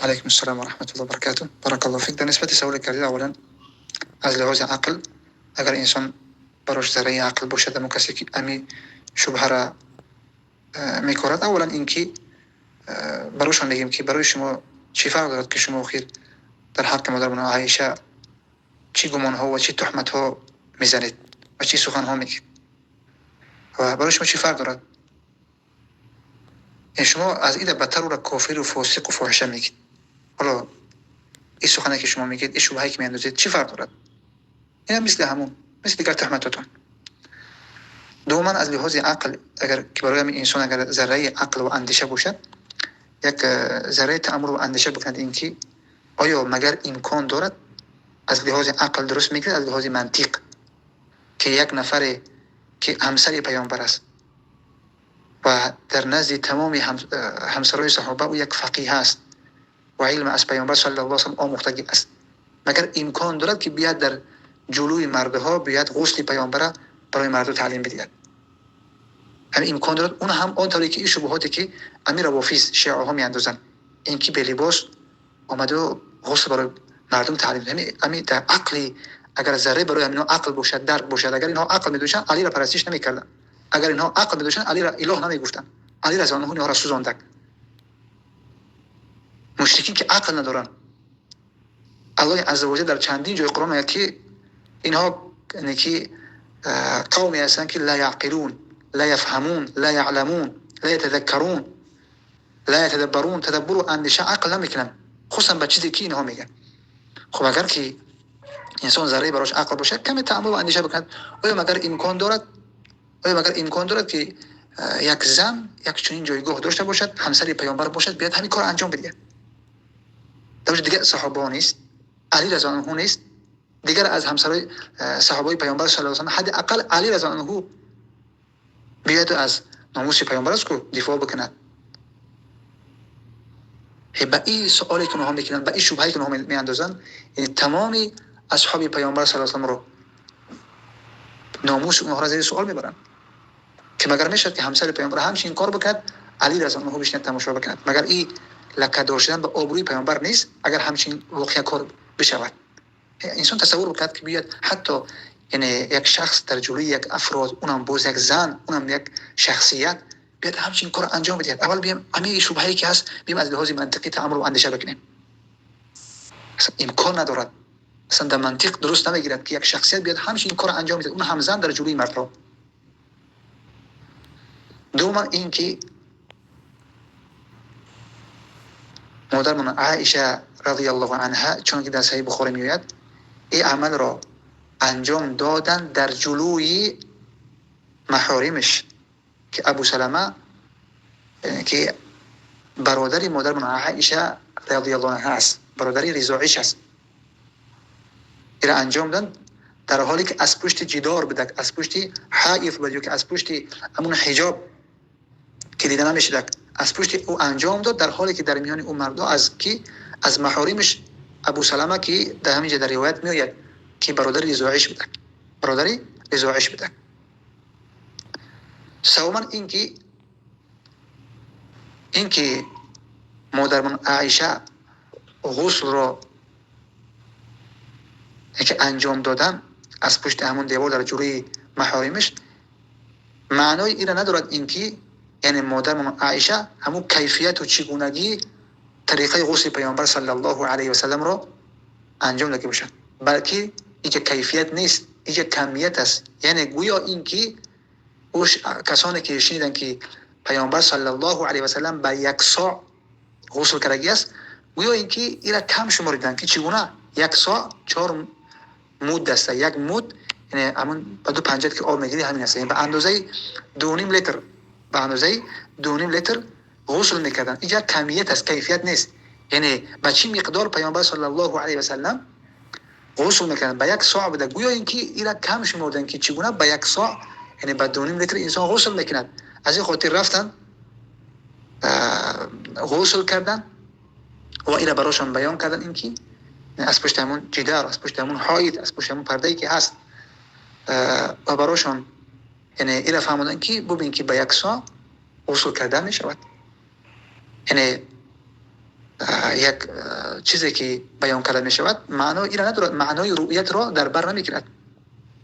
عليكم السلام ورحمة الله وبركاته. بارك الله فيك. در نسبت سوال کردید اولا از لحاظ عقل اگر انسان براش ذره عقل باشد اما کسی که امی شبهه را میکرد، اولا اینکه برایشان بگیم که برای شما چی فرق دارد که شما خیر در حق مادر بنا عایشه چی گمان ها و چی تهمت ها میزنید و چی سخن ها میگید و برای شما چی فرق دارد؟ شما از این بدتر او را کافر و فاسق و فاحشه میگید. حالا این سخنی که شما میگید، این شبهه‌ای که میاندازید چی فرق دارد؟ این مثل همون، مثل دیگر تهمتاتون. دوما از لحاظ عقل اگر که برای انسان اگر ذره عقل و اندیشه باشد، یک ذره تأمل و اندیشه بکند اینکه آیا مگر امکان دارد از لحاظ عقل درست میگه، از لحاظ منطق که یک نفر که همسر پیامبر است و در نزد تمام همسرای صحابه او یک فقیه است و علم از پیامبر صلی الله علیه و سلم آموخته است، مگر امکان دارد که بیاد در جلوی مردها بیاد غسل پیامبر برای مردم تعلیم بدهد؟ همین امکان دارد. اون هم آن طوری که این شبهاتی که امیر روافض شیعه ها میاندازند، اینکه به لباس آمده و غسل برای مردم تعلیم بده، همین در عقلی اگر ذره برای همین عقل باشد، درک باشد، اگر اینها عقل می‌داشتن علی را پرستش نمی‌کردن، اگر اینها عقل می‌داشتن علی را اله نمی‌گفتن، علی رضی الله عنه را سوزاندند. مشرکین که عقل ندارن، الله عزوجل در چندین جای قرآن میگه که اینها یعنی که قومی هستند که لا یعقلون، لا یفهمون، لا یعلمون، لا یتذکرون، لا یتدبرون. تدبر و اندیشه عقل نمیکنن، خصوصا به چیزی که اینها میگن. خب اگر که انسان ذره براش عقل باشه، کمی تأمل و اندیشه بکند. آیا مگر امکان دارد، آیا مگر امکان دارد که یک زن یک چنین جایگاه داشته باشد، همسر پیامبر باشد، بیاد همین کار انجام بده؟ در دیگه صحابه نیست، علی رضی الله عنه نیست، دیگر از همسرای صحابه پیامبر صلی الله علیه و سلم حداقل علی رضی الله عنه بیاد از ناموس پیامبر است که دفاع بکند. با این سوالی که اونها میکنن، با این شبهه‌ای که اونها میاندازن، یعنی تمام اصحاب پیامبر صلی الله علیه و سلم رو ناموس اونها را زیر سوال میبرن که مگر میشد که همسر پیامبر همچین کار بکند، علی رضی الله عنه بشینه تماشا بکند؟ مگر این لکه دار شدن به آبروی پیامبر نیست اگر همچین واقعا کار بشود؟ انسان تصور بکند که بیاد حتی یعنی یک شخص در جلوی یک افراد، اونم باز یک زن، اونم یک شخصیت، بیاد همچین کار انجام بده. اول بیام همین شبهه‌ای که هست بیام از لحاظ منطقی تأمل و اندیشه بکنیم. اصلا امکان ندارد، اصلا در منطق درست نمیگیرد که یک شخصیت بیاد همچین کار انجام بده، اون هم زن در جلوی مرد. دوما این که مادرمون عایشه رضی الله عنها، چون که در صحیح بخاری میآید، این عمل را انجام دادن در جلوی محارمش که ابو سلمه که برادر مادرمون عایشه رضی الله عنها است، برادر رضاعیش است. این را انجام دادن در حالی که از پشت جدار بدک، از پشت حائط بدک، که از پشت همون حجاب که دیده نمیشه، از پشت او انجام داد، در حالی که در میان اون مردا از کی، از محارمش ابو سلمه که در همین جا در روایت میآید که برادر رضاعیش بدک، برادر رضاعیش بدک. سوما اینکه مادرمون عایشه غسل را که انجام دادن از پشت همون دیوار در جلوی محارمش، معنای این را ندارد اینکه یعنی مادرمون عایشه همون کیفیت و چگونگی طریقه غسل پیامبر صلی الله علیه و سلم را انجام داده باشد، بلکه این کیفیت نیست، این کمیت است. یعنی گویا اینکه کسانی که شنیدن که پیامبر صلی الله علیه و سلم با یک ساع غسل کرده است، گویا اینکه این را کم شماریدن که چگونه یک ساع 4 مود است. یک مود یعنی همون با 2 پنجت که آب میگیری همین است، یعنی به اندازه 2.5 لیتر، به اندازه 2.5 لیتر غسل میکردن. اینجا کمیت است، کیفیت نیست. یعنی با چی مقدار پیامبر صلی الله علیه و سلم غسل میکردن، با یک ساع بوده. گویا اینکه این را کم شمردن که چگونه با یک ساع یعنی با 2.5 لیتر انسان غسل میکند. از این خاطر رفتن غسل کردن و این را براشون بیان کردن اینکه از پشت همون جدار، از پشت همون حائط، از پشت همون پرده‌ای که هست و براشون یعنی این را فهموندن که ببین که با یک ساع غسل کردن می شود. یعنی یک چیزی که بیان کرده می شود معنای این ندارد، معنای رؤیت را در بر نمی گیرد.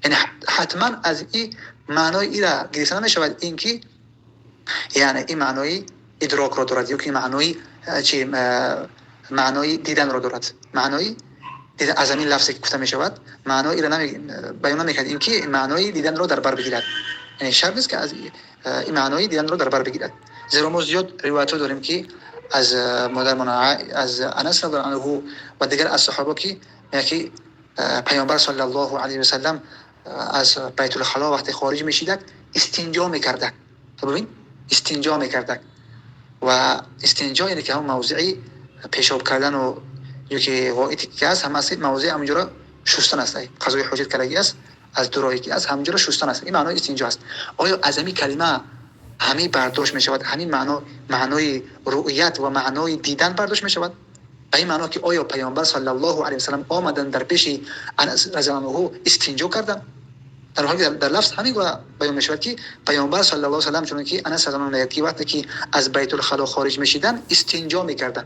یعنی حتما از این معنای این را گرفته نمی شود اینکه یعنی این معنای ادراک را دارد یا که معنای دیدن را دارد. معنای دیدن از همین لفظی که گفته می شود معنای این را بیان نمی کرد اینکه معنای دیدن را در بر بگیرد. یعنی شرط نیست که از این معنای دیدن را در بر بگیرد. زیرا ما زیاد روایت داریم که از مادرمان از انس رضی الله عنه و دیگر از صحابه که پیامبر صلی الله علیه و سلم از بیت الخلا وقتی خارج میشید استنجا میکرد. ببین استنجا میکرد و استنجا یعنی که هم موضعی پیشاب کردن و یکی غائطی که است هم اصلا موضع همونجا شستن است. قضای حاجت کردگی است از دورایی که است همونجا شستن است. این معنای استنجا است. آیا از همین کلمه همین برداشت می شود همین معنای رؤیت و معنای دیدن برداشت می شود؟ به این معنا که آیا پیامبر صلی الله علیه و سلم آمدن در پیش انس رضی الله عنه استنجا کردن؟ در حالی در لفظ همین بیان می شود که پیامبر صلی الله علیه و سلم چون که انس رضی الله عنه وقتی که از بیت الخلا خارج می شدن استنجا می کردن.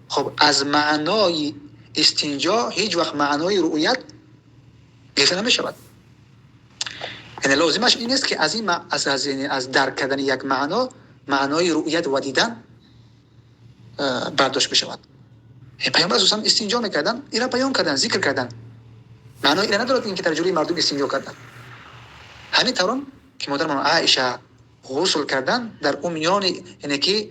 خب از معنای استنجا هیچ وقت معنای رؤیت گرفته نمی شود. یعنی لازمش این است که از درک کردن یک معنای رؤیت و دیدن برداشت بشود. پیامبر صلی الله علیه و استنجا میکردن، اینا بیان کردن، ذکر کردن. معنای این ندارد اینکه در جلوی مردم استنجا کردن. همین طوران که مادرمان عایشه غسل کردن در اون یعنی که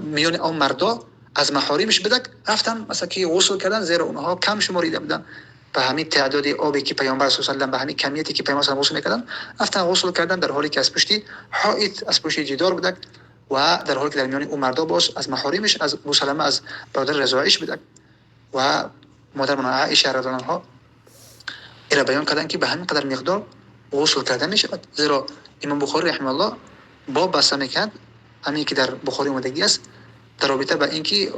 میان اون مردا از محاریمش بدک رفتن مثلا که غسل کردن زیرا اونها کم شماریده بودن. به همین تعداد آبی که پیامبر صلی الله علیه و به همین کمیتی که پیامبر صلی الله علیه و غسل میکردن رفتن غسل کردن در حالی که از پشتی حائط از پشت جدار بودک و در حالی که در میان اون مردا باز از محاریمش از ابو سلمه از برادر رضاعیش بودک و مادرمان عایشه رضی الله عنها اینا بیان کردن که به همین قدر مقدار غسل کردن میشود. زیرا امام بخاری رحمه الله باب بسته میکرد همین که در بخاری اومدگی است در رابطه با اینکه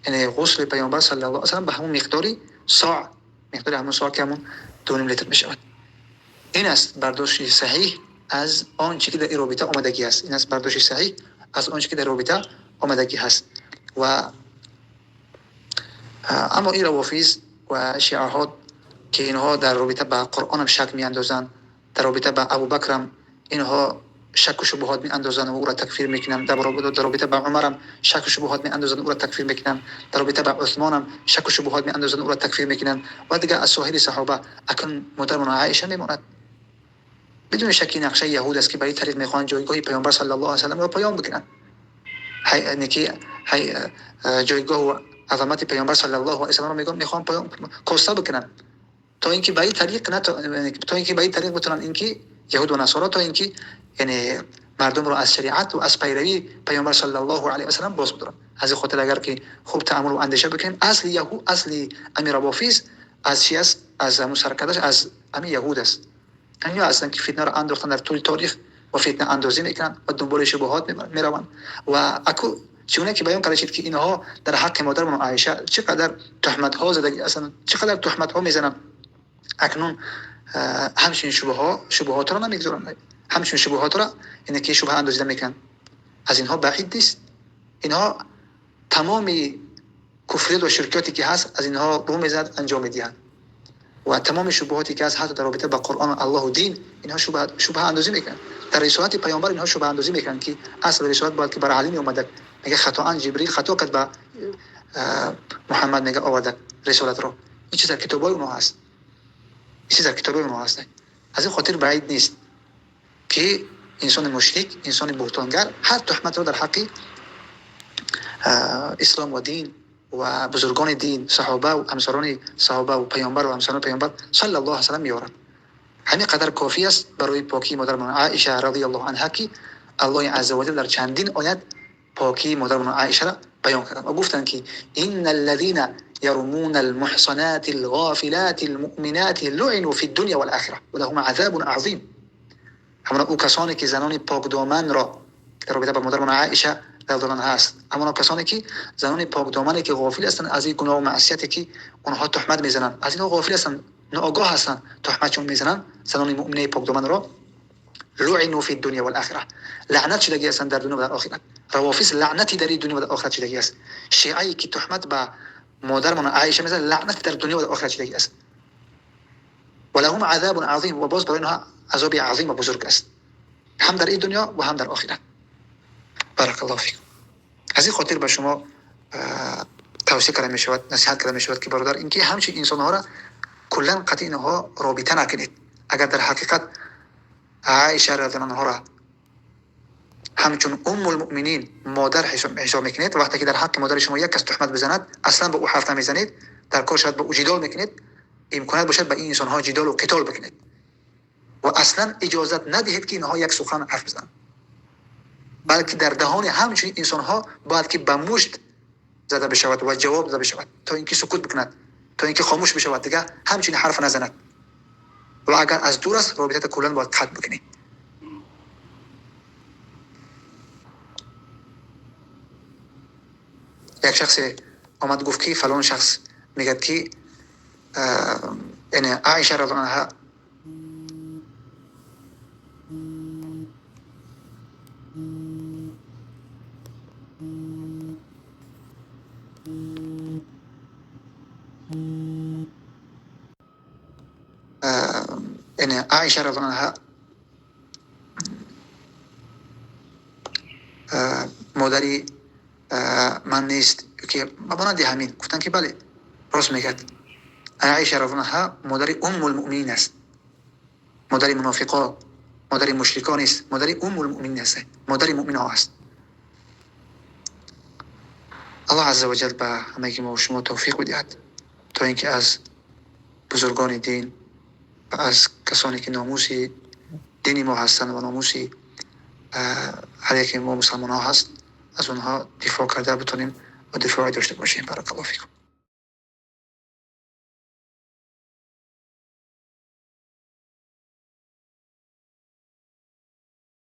یعنی غسل پیامبر صلی الله علیه و به همون مقداری مقدار همون ساعت که همون 2.5 لیتر می شود. این است برداشت صحیح از آنچه که در این رابطه آمدگی است. این است برداشت صحیح از آنچه که در رابطه آمدگی هست. و اما این روافیز و شیعه ها که اینها در رابطه با قرآن هم شک می اندازند، در رابطه با ابوبکر هم اینها شک و شبهات می اندازند و او را تکفیر میکنند، در رابطه با عمر هم شک و شبهات می اندازند و او را تکفیر میکنند، در رابطه با عثمان هم شک و شبهات می اندازند و او را تکفیر میکنند و دیگر از سایر صحابه. اکنون مادرمان عایشه میماند بدون شکی نقشه یهود است که برای طریق میخوان جایگاه پیامبر صلی الله علیه و سلم را پیام بکنند. جایگاه و عظمت پیامبر صلی الله علیه و سلم را میخوان پیام کوسته بکنند تا اینکه برای طریق بتونن اینکه یهود و نصارا تا اینکه یعنی مردم را از شریعت و از پیروی پیامبر صلی الله علیه و سلم باز بدارن. از این خاطر اگر که خوب تأمل و اندیشه بکنیم اصل امیر روافیز از چی است؟ از همون سرکردش از همین یهود است. یعنی اصلا که فتنه را انداختن در طول تاریخ و فتنه اندازی میکنن و دنبال شبهات میروند و اكو چونه که بیان کرده که اینها در حق مادرمان عایشه چقدر تهمت ها زدگی اصلا چقدر تهمت ها میزنن. اکنون همچین شبهات را نمیگذارن، همچین شبهات را اینه که شبهه اندازی نمیکنن. از اینها بعید نیست. اینها تمام کفریت و شرکیاتی که هست از اینها رو میزد انجام میدهند و تمام شبهاتی که هست حتی در رابطه با قرآن و الله و دین اینها شبهه اندازی میکنن. در رسالت پیامبر اینها شبهه اندازی میکنن که اصل رسالت باید که بر علی اومده میگه خطا جبریل خطا کرد با محمد میگه آورده رسالت رو. این چیز در کتابای اونها هست. از این خاطر بعید نیست که انسان مشرک، انسان بهتانگر هر تهمت را در حق اسلام و دین و بزرگان دین، صحابه و امثالان صحابه و پیامبر و امثالان پیامبر صلی الله علیه و سلم میارند. همین قدر کافی است برای پاکی مادرمان عایشه رضی الله عنها که الله عز و جل در چندین آیت پاکی مادرمان عایشه را بیان کردند و گفتند که ان الذين يرمون المحصنات الغافلات المؤمنات لعنوا في الدنيا والآخرة ولهم عذاب عظيم. همون او کسانی که زنان پاک دامن را در رابطه با مادرمان عایشه رضی الله عنها هست، همون کسانی که زنان پاک دامنی که غافل هستند از این گناه و معصیتی که اونها تهمت میزنند، از اینها غافل هستند، ناآگاه هستند، تهمتشون میزنند، زنان مؤمنه پاک دامن را لعنوا في الدنيا والآخرة. لعنت شدگی هستند در دنیا و در آخرت. روافض لعنتی در دنیا و در آخرت شدگی است. شیعی که تهمت به مادرمان عایشه میزنه لعنت در دنیا و در آخرت شدگی است. ولهم عذاب عظیم و باز برای اینها عذاب عظیم و بزرگ است. هم در این دنیا و هم در آخرت. بارک الله فیکم. از این خاطر به شما توصیه کرده می شود، نصیحت کرده می شود که برادر اینکه همچین انسان ها را کلا قطعی اینها رابطه نکنید. اگر در حقیقت عایشه رضی الله عنها را همچون ام المؤمنین مادر حساب میکنید، وقتی که در حق مادر شما یک کس تهمت بزند اصلا به او حرف نمیزنید، در کار شاید به او جدال میکنید، امکانات باشد به این انسان ها جدال و قتال بکنید و اصلا اجازت ندهید که اینها یک سخن حرف بزنند، بلکه در دهان همچین انسان ها باید که به مشت زده بشود و جواب داده بشود تا اینکه سکوت بکند، تا اینکه خاموش بشود، دیگه همچین حرف نزند و اگر از دور است رابطه کلا باید قطع بکنید. یک شخص آمد گفت که فلان شخص میگه که عایشه رضی الله عنها عایشه رضی الله عنها مادری من نیست که مانند همین گفتن که بله راست میگد. عایشه رضی الله عنها مادر ام المؤمنین است، مادر منافقا، مادر مشرکان است، مادر ام المؤمنین است، مادر مؤمن ها است. الله عز و جل به همه ما و شما توفیق بدهد تا اینکه از بزرگان دین و از کسانی که ناموسی دین ما هستند و ناموسی هر یک ما مسلمان ها هست از اونها دفاع کرده بتونیم و دفاعی داشته باشیم. بارک الله فیکم.